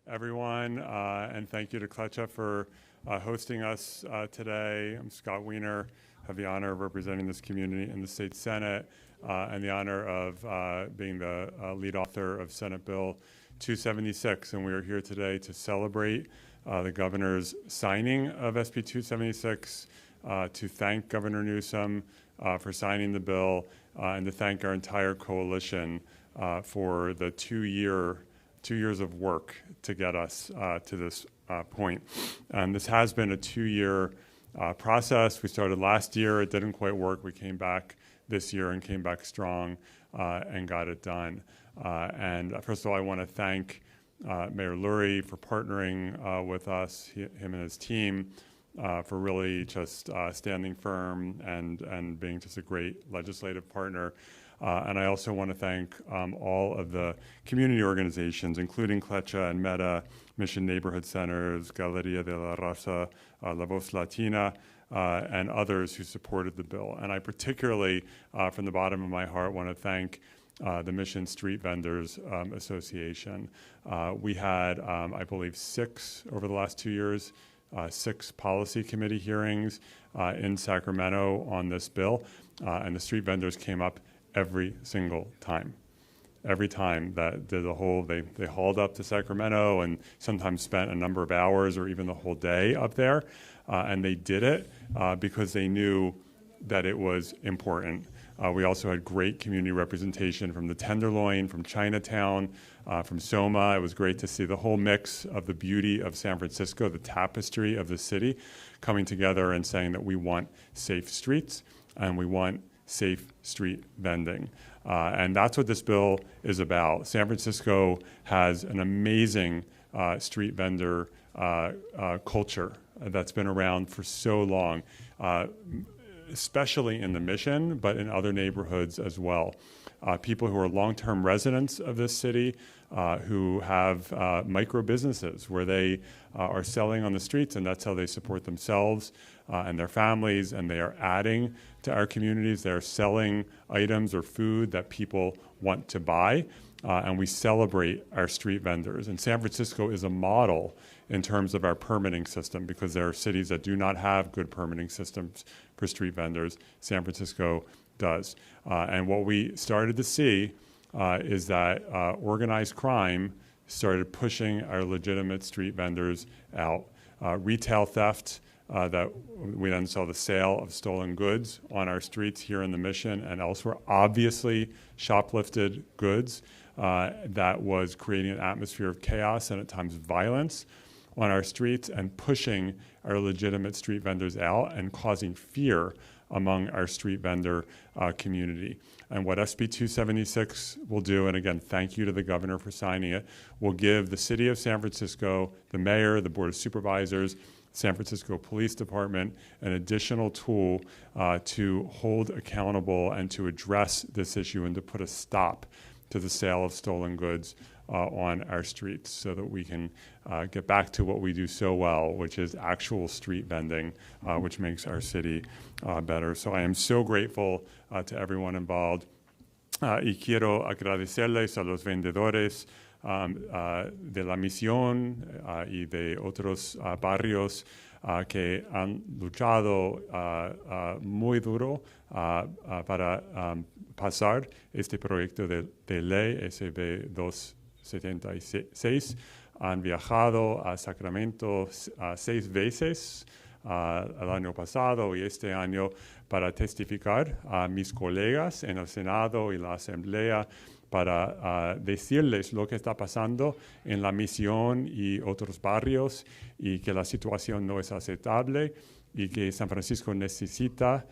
everyone, and thank you to Klecha for hosting us today. I'm Scott Wiener, have the honor of representing this community in the State Senate, and the honor of being the lead author of Senate Bill 276, and we are here today to celebrate the governor's signing of SB 276, to thank Governor Newsom for signing the bill, and to thank our entire coalition for the 2 years of work to get us to this point. This has been a 2-year process. We started last year, it didn't quite work. We came back this year and came back strong and got it done. And first of all, I want to thank Mayor Lurie for partnering with us, him and his team, for really just standing firm and being just a great legislative partner. And I also want to thank all of the community organizations, including Klecha and Meta, Mission Neighborhood Centers, Galeria de la Raza, La Voz Latina, and others who supported the bill. And I particularly, from the bottom of my heart, want to thank the Mission Street Vendors Association. We had, I believe, 6 over the last 2 years, 6 policy committee hearings in Sacramento on this bill, and the street vendors came up every single time. Every time that they hauled up to Sacramento and sometimes spent a number of hours or even the whole day up there, and they did it because they knew that it was important. We also had great community representation from the Tenderloin, from Chinatown, from Soma. It was great to see the whole mix of the beauty of San Francisco, the tapestry of the city, coming together and saying that we want safe streets and we want safe street vending. And that's what this bill is about. San Francisco has an amazing street vendor culture that's been around for so long, especially in the Mission, but in other neighborhoods as well. People who are long-term residents of this city, who have micro businesses where they are selling on the streets, and that's how they support themselves and their families, and they are adding to our communities. They're selling items or food that people want to buy, and we celebrate our street vendors. And San Francisco is a model in terms of our permitting system, because there are cities that do not have good permitting systems for street vendors. San Francisco does. And what we started to see is that organized crime started pushing our legitimate street vendors out. Retail theft, that we then saw the sale of stolen goods on our streets here in the Mission and elsewhere, obviously shoplifted goods, that was creating an atmosphere of chaos and at times violence on our streets and pushing our legitimate street vendors out and causing fear among our street vendor community. And what SB 276 will do, and again, thank you to the governor for signing it, will give the city of San Francisco, the mayor, the board of supervisors, San Francisco Police Department, an additional tool to hold accountable and to address this issue and to put a stop to the sale of stolen goods on our streets, so that we can get back to what we do so well, which is actual street vending, which makes our city better. So I am so grateful to everyone involved. Y quiero agradecerles a los vendedores de la Misión y de otros barrios que han luchado muy duro para pasar este proyecto de ley SB 276. Han viajado a Sacramento 6 veces el año pasado y este año para testificar a mis colegas en el Senado y la Asamblea, para decirles lo que está pasando en la Misión y otros barrios, y que la situación no es aceptable y que San Francisco necesita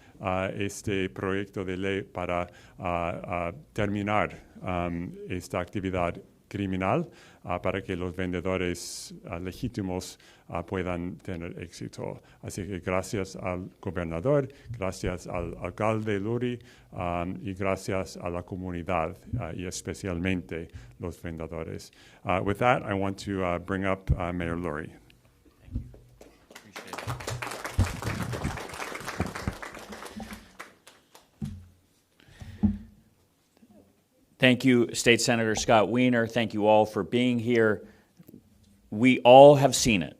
este proyecto de ley para terminar esta actividad criminal, para que los vendedores legítimos puedan tener éxito. Así que gracias al gobernador, gracias al alcalde Lurie, y gracias a la comunidad, y especialmente los vendedores. With that, I want to bring up Mayor Lurie. Thank you. Appreciate it. Thank you, State Senator Scott Wiener. Thank you all for being here. We all have seen it.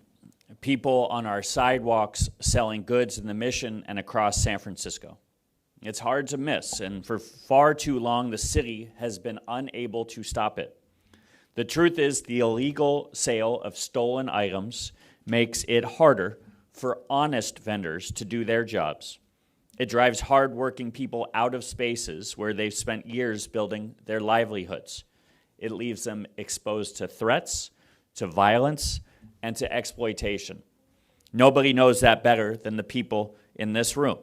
People on our sidewalks selling goods in the Mission and across San Francisco. It's hard to miss, and for far too long, the city has been unable to stop it. The truth is, the illegal sale of stolen items makes it harder for honest vendors to do their jobs. It drives hardworking people out of spaces where they've spent years building their livelihoods. It leaves them exposed to threats, to violence, and to exploitation. Nobody knows that better than the people in this room.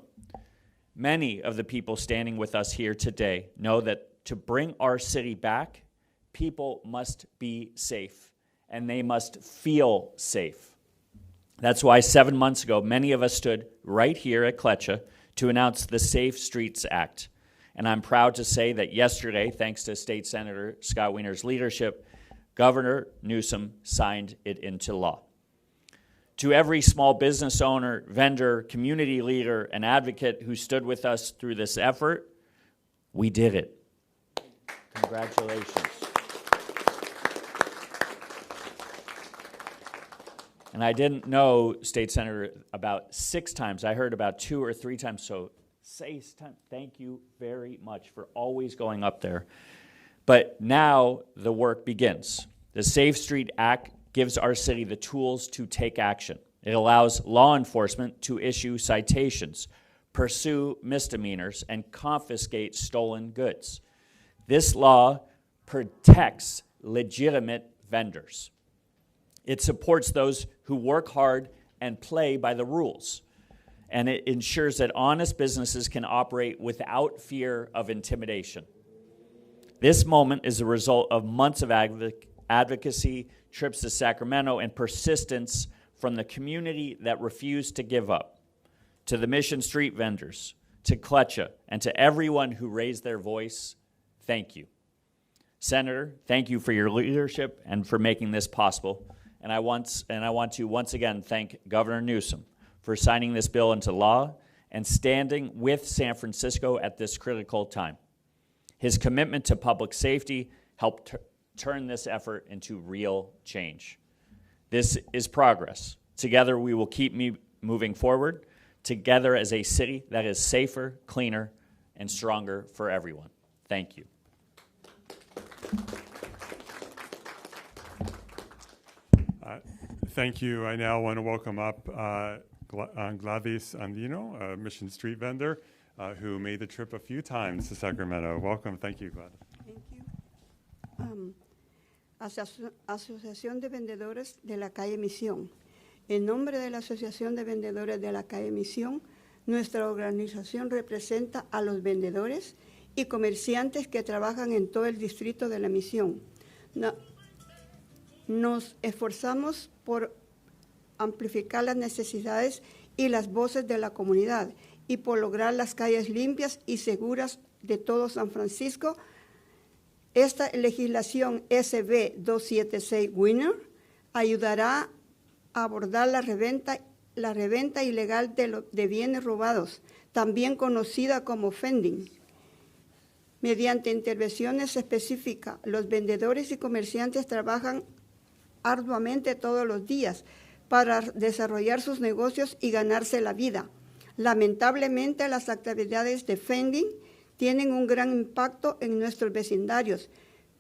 Many of the people standing with us here today know that to bring our city back, people must be safe, and they must feel safe. That's why 7 months ago, many of us stood right here at Kletcha to announce the Safe Streets Act. And I'm proud to say that yesterday, thanks to State Senator Scott Wiener's leadership, Governor Newsom signed it into law. To every small business owner, vendor, community leader, and advocate who stood with us through this effort, we did it. Congratulations. And I didn't know, State Senator, about 6 times. I heard about 2 or 3 times, so 6 times. Thank you very much for always going up there. But now the work begins. The Safe Street Act gives our city the tools to take action. It allows law enforcement to issue citations, pursue misdemeanors, and confiscate stolen goods. This law protects legitimate vendors. It supports those who work hard and play by the rules. And it ensures that honest businesses can operate without fear of intimidation. This moment is a result of months of advocacy, trips to Sacramento, and persistence from the community that refused to give up. To the Mission Street vendors, to Kletcha, and to everyone who raised their voice, thank you. Senator, thank you for your leadership and for making this possible. And I want to once again thank Governor Newsom for signing this bill into law and standing with San Francisco at this critical time. His commitment to public safety helped turn this effort into real change. This is progress. Together we will keep moving forward, together as a city that is safer, cleaner, and stronger for everyone. Thank you. Thank you. I now want to welcome up Gladys Andino, a Mission Street vendor, who made the trip a few times to Sacramento. Welcome. Thank you, Gladys. Thank you. Asociación de Vendedores de la Calle Misión. En nombre de la Asociación de Vendedores de la Calle Misión, nuestra organización representa a los vendedores y comerciantes que trabajan en todo el distrito de la Misión. Nos esforzamos por amplificar las necesidades y las voces de la comunidad y por lograr las calles limpias y seguras de todo San Francisco. Esta legislación SFGovTV Winner ayudará a abordar la reventa ilegal de bienes robados, también conocida como Vending. Mediante intervenciones específicas, los vendedores y comerciantes trabajan arduamente todos los días para desarrollar sus negocios y ganarse la vida. Lamentablemente, las actividades de Vending tienen un gran impacto en nuestros vecindarios,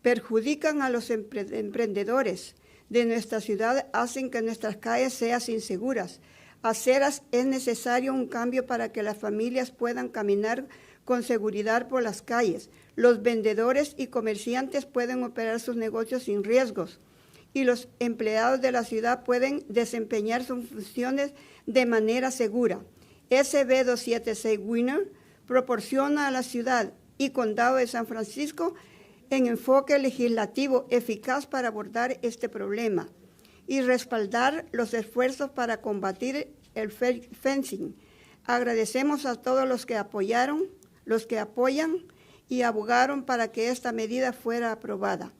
perjudican a los emprendedores de nuestra ciudad, hacen que nuestras calles sean inseguras. Aceras es necesario un cambio para que las familias puedan caminar con seguridad por las calles. Los vendedores y comerciantes pueden operar sus negocios sin riesgos y los empleados de la ciudad pueden desempeñar sus funciones de manera segura. SFGovTV Winner proporciona a la ciudad y condado de San Francisco un enfoque legislativo eficaz para abordar este problema y respaldar los esfuerzos para combatir el fencing. Agradecemos a todos los que apoyan y abogaron para que esta medida fuera aprobada.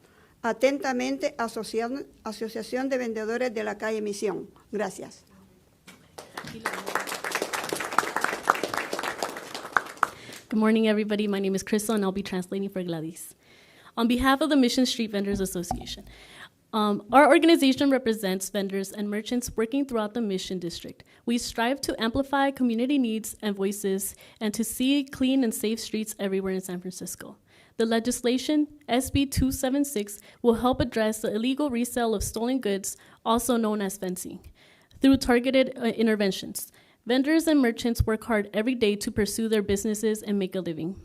Atentamente, Asociación de Vendedores de la Calle Misión. Gracias. Good morning, everybody. My name is Crystal, and I'll be translating for Gladys. On behalf of the Mission Street Vendors Association, Our organization represents vendors and merchants working throughout the Mission District. We strive to amplify community needs and voices and to see clean and safe streets everywhere in San Francisco. The legislation, SB 276, will help address the illegal resale of stolen goods, also known as fencing, through targeted interventions. Vendors and merchants work hard every day to pursue their businesses and make a living.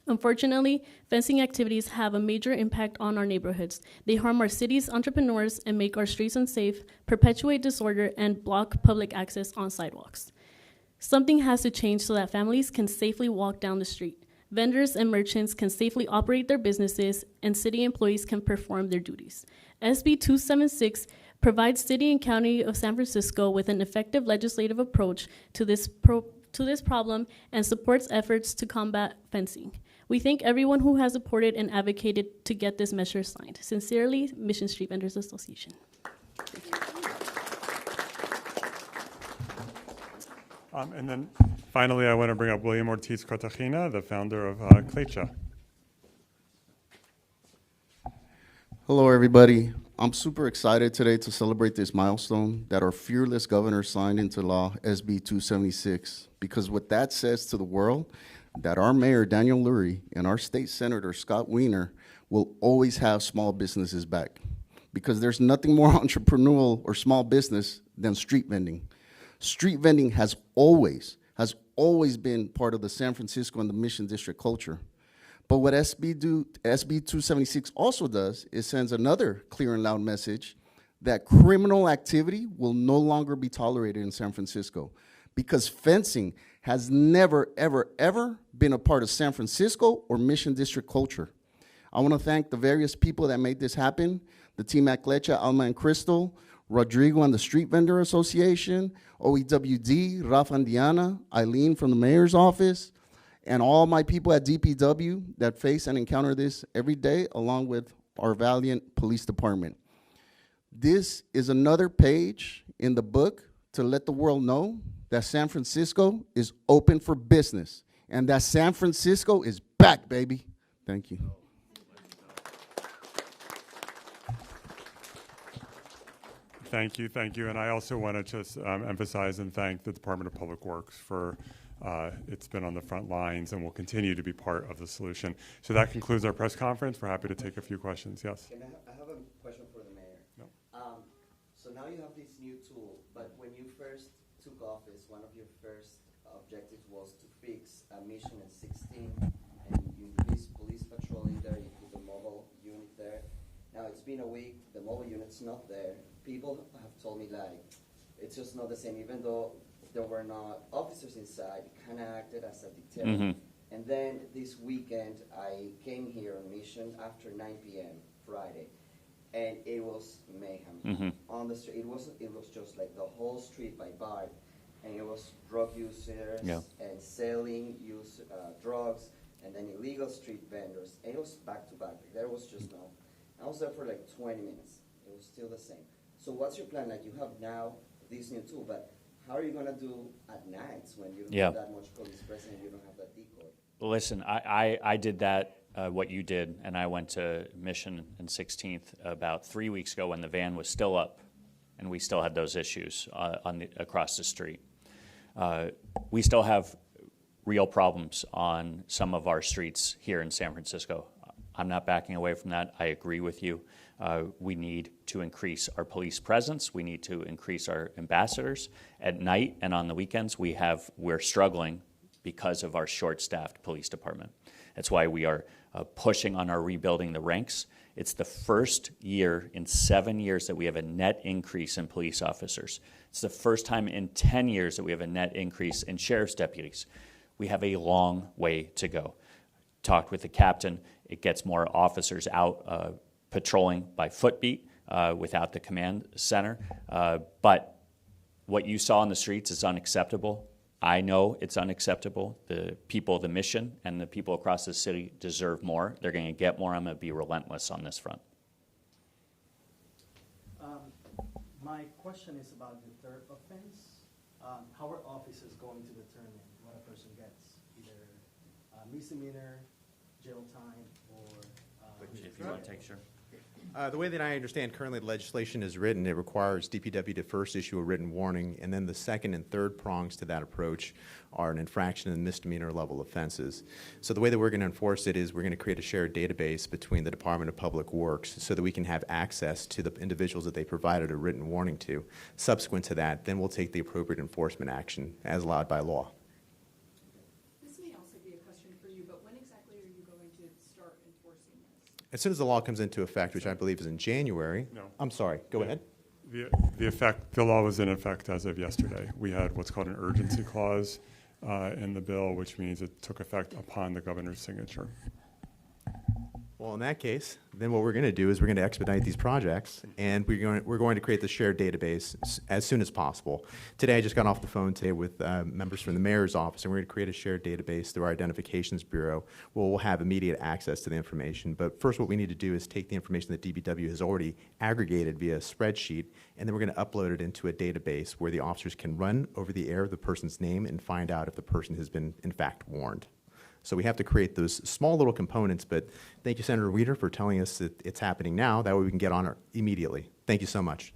Unfortunately, fencing activities have a major impact on our neighborhoods. They harm our city's entrepreneurs and make our streets unsafe, perpetuate disorder, and block public access on sidewalks. Something has to change so that families can safely walk down the street. Vendors and merchants can safely operate their businesses, and city employees can perform their duties. SB 276 provides City and County of San Francisco with an effective legislative approach to this problem and supports efforts to combat fencing. We thank everyone who has supported and advocated to get this measure signed. Sincerely, Mission Street Vendors Association. And then finally, I want to bring up William Ortiz Cartagena, the founder of Clecha. Hello, everybody. I'm super excited today to celebrate this milestone that our fearless governor signed into law, SB 276, because what that says to the world, that our mayor, Daniel Lurie, and our state senator, Scott Wiener, will always have small businesses back, because there's nothing more entrepreneurial or small business than street vending. Street vending has always been part of the San Francisco and the Mission District culture. But what SB 276 also does is sends another clear and loud message that criminal activity will no longer be tolerated in San Francisco, because fencing has never, ever, ever been a part of San Francisco or Mission District culture. I want to thank the various people that made this happen, the team at Clecha, Alma and Crystal, Rodrigo and the Street Vendor Association, OEWD, Rafa and Diana, Eileen from the mayor's office, and all my people at DPW that face and encounter this every day, along with our valiant police department. This is another page in the book to let the world know that San Francisco is open for business and that San Francisco is back, baby. Thank you. Thank you. And I also want to just emphasize and thank the Department of Public Works for it's been on the front lines and will continue to be part of the solution. So that concludes our press conference. We're happy to take a few questions. Yes? I have a question for the mayor. No. So now you have this new tool, but when you first took office, one of your first objectives was to fix Mission and 16, and you increased police patrolling there, you put the mobile unit there. Now it's been a week, the mobile unit's not there. People have told me like, it's just not the same, even though there were not officers inside, it kind of acted as a deterrent. Mm-hmm. And then this weekend, I came here on Mission after 9 p.m. Friday, and it was mayhem on the street. It was just like the whole street by bar, and it was drug users and selling drugs, and then illegal street vendors. And it was back to back. Like, there was just no. I was there for like 20 minutes. It was still the same. So what's your plan? Like, you have now this new tool, but how are you going to do at nights when you don't have that much police presence and you don't have that decoy? Listen, I did that, what you did, and I went to Mission and 16th about 3 weeks ago when the van was still up and we still had those issues across the street. We still have real problems on some of our streets here in San Francisco. I'm not backing away from that. I agree with you. We need to increase our police presence. We need to increase our ambassadors. At night and on the weekends, we're struggling because of our short-staffed police department. That's why we are pushing on our rebuilding the ranks. It's the first year in 7 years that we have a net increase in police officers. It's the first time in 10 years that we have a net increase in sheriff's deputies. We have a long way to go. Talked with the captain. It gets more officers out patrolling by footbeat without the command center. But what you saw on the streets is unacceptable. I know it's unacceptable. The people of the Mission and the people across the city deserve more. They're going to get more. I'm going to be relentless on this front. My question is about the third offense. How are officers going to determine what a person gets? Either misdemeanor, jail time, or... If you want to take, sure. The way that I understand currently the legislation is written, it requires DPW to first issue a written warning, and then the second and third prongs to that approach are an infraction and misdemeanor level offenses. So the way that we're going to enforce it is we're going to create a shared database between the Department of Public Works so that we can have access to the individuals that they provided a written warning to. Subsequent to that, then we'll take the appropriate enforcement action as allowed by law. This may also be a question for you, but when exactly are you going to start enforcing this? As soon as the law comes into effect, which I believe is in January. No. I'm sorry, go ahead. The law was in effect as of yesterday. We had what's called an urgency clause in the bill, which means it took effect upon the governor's signature. Well, in that case, then what we're going to do is we're going to expedite these projects, and we're going to create the shared database as soon as possible. Today, I just got off the phone today with members from the mayor's office, and we're going to create a shared database through our Identifications Bureau where we'll have immediate access to the information. But first, what we need to do is take the information that DPW has already aggregated via a spreadsheet, and then we're going to upload it into a database where the officers can run over the air the person's name and find out if the person has been, in fact, warned. So we have to create those small little components, but thank you, Senator Weider, for telling us that it's happening now. That way we can get on it immediately. Thank you so much.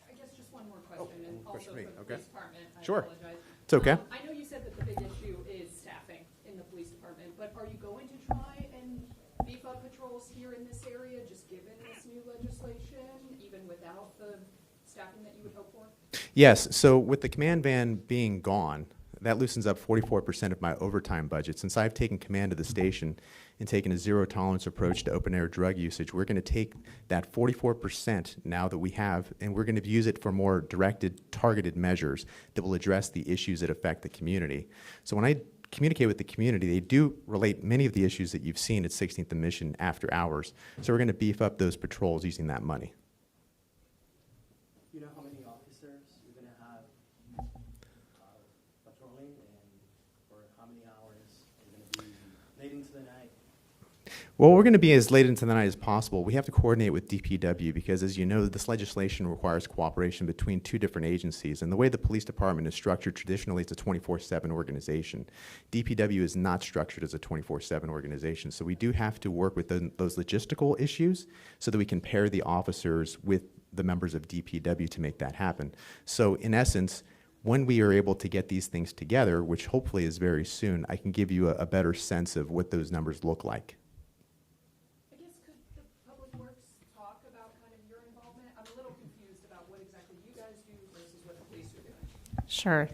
I guess just one more question, and also question for for me, the okay. police department. I Sure. apologize. It's okay. I know you said that the big issue is staffing in the police department, but are you going to try and beef up patrols here in this area, just given this new legislation, even without the staffing that you would hope for? Yes, so with the command van being gone, that loosens up 44% of my overtime budget. Since I've taken command of the station and taken a zero-tolerance approach to open-air drug usage, we're going to take that 44% now that we have, and we're going to use it for more directed, targeted measures that will address the issues that affect the community. So when I communicate with the community, they do relate many of the issues that you've seen at 16th and Mission after hours. So we're going to beef up those patrols using that money. You know how many officers you're going to have patrolling, and for how many hours you're going to be late into the night? Well, we're going to be as late into the night as possible. We have to coordinate with DPW because, as you know, this legislation requires cooperation between two different agencies. And the way the police department is structured, traditionally it's a 24/7 organization. DPW is not structured as a 24/7 organization. So we do have to work with those logistical issues so that we can pair the officers with the members of DPW to make that happen. So in essence, when we are able to get these things together, which hopefully is very soon, I can give you a better sense of what those numbers look like. I guess could the Public Works talk about kind of your involvement? I'm a little confused about what exactly you guys do versus what the police are doing. Sure.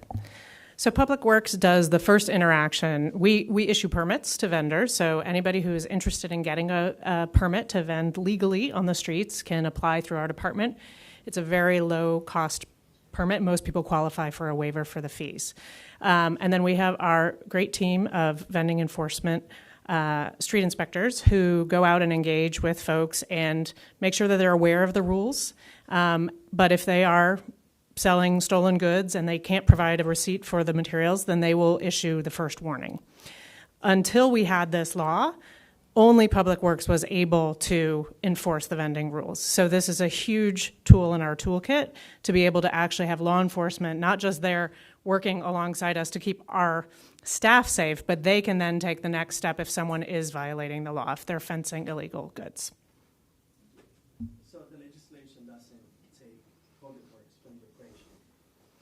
So Public Works does the first interaction. We issue permits to vendors, so anybody who is interested in getting a permit to vend legally on the streets can apply through our department. It's a very low-cost permit. Most people qualify for a waiver for the fees. And then we have our great team of vending enforcement street inspectors who go out and engage with folks and make sure that they're aware of the rules. But if they are selling stolen goods and they can't provide a receipt for the materials, then they will issue the first warning. Until we had this law, only Public Works was able to enforce the vending rules. So this is a huge tool in our toolkit to be able to actually have law enforcement, not just there working alongside us to keep our staff safe, but they can then take the next step if someone is violating the law, if they're fencing illegal goods. So the legislation doesn't take Public Works from the equation.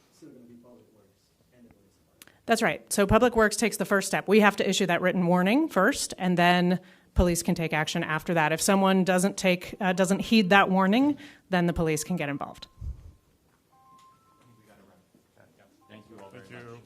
It's still going to be Public Works and the police department. That's right. So Public Works takes the first step. We have to issue that written warning first, and then police can take action after that. If someone doesn't heed that warning, then the police can get involved. Thank you all very much.